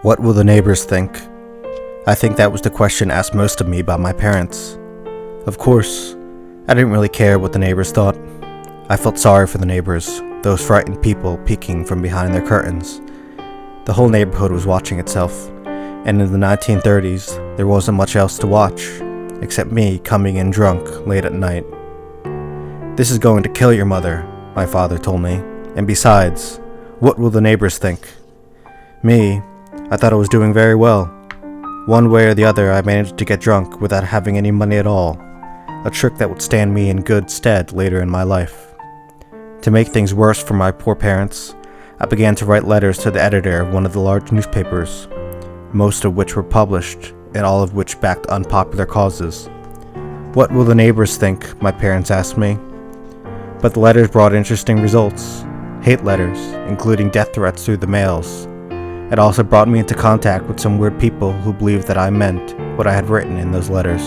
What will the neighbors think? I think that was the question asked most of me by my parents. Of course, I didn't really care what the neighbors thought. I felt sorry for the neighbors, those frightened people peeking from behind their curtains. The whole neighborhood was watching itself, and in the 1930s, there wasn't much else to watch, except me coming in drunk late at night. "This is going to kill your mother," my father told me, "and besides, what will the neighbors think?" Me, I thought I was doing very well. One way or the other, I managed to get drunk without having any money at all, a trick that would stand me in good stead later in my life. To make things worse for my poor parents, I began to write letters to the editor of one of the large newspapers, most of which were published, and all of which backed unpopular causes. "What will the neighbors think?" my parents asked me. But the letters brought interesting results. Hate letters, including death threats through the mails. It also brought me into contact with some weird people who believed that I meant what I had written in those letters.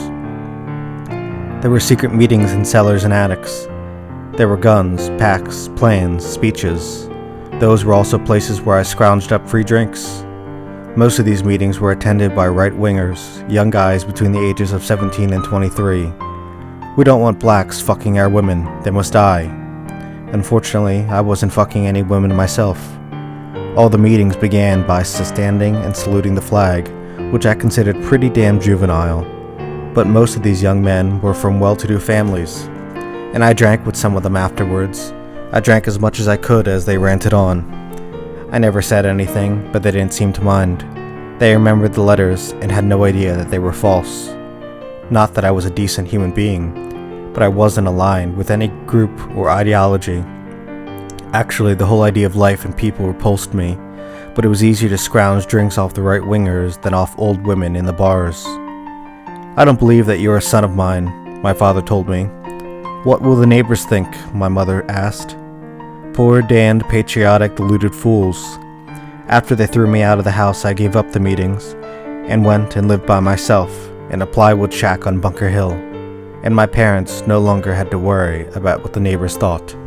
There were secret meetings in cellars and attics. There were guns, packs, plans, speeches. Those were also places where I scrounged up free drinks. Most of these meetings were attended by right-wingers, young guys between the ages of 17 and 23. "We don't want blacks fucking our women, they must die." Unfortunately, I wasn't fucking any women myself. All the meetings began by standing and saluting the flag, which I considered pretty damn juvenile. But most of these young men were from well-to-do families, and I drank with some of them afterwards. I drank as much as I could as they ranted on. I never said anything, but they didn't seem to mind. They remembered the letters and had no idea that they were false. Not that I was a decent human being, but I wasn't aligned with any group or ideology. Actually, the whole idea of life and people repulsed me, but it was easier to scrounge drinks off the right-wingers than off old women in the bars. "I don't believe that you're a son of mine," my father told me. "What will the neighbors think?" my mother asked. Poor, damned, patriotic, deluded fools. After they threw me out of the house, I gave up the meetings and went and lived by myself in a plywood shack on Bunker Hill, and my parents no longer had to worry about what the neighbors thought.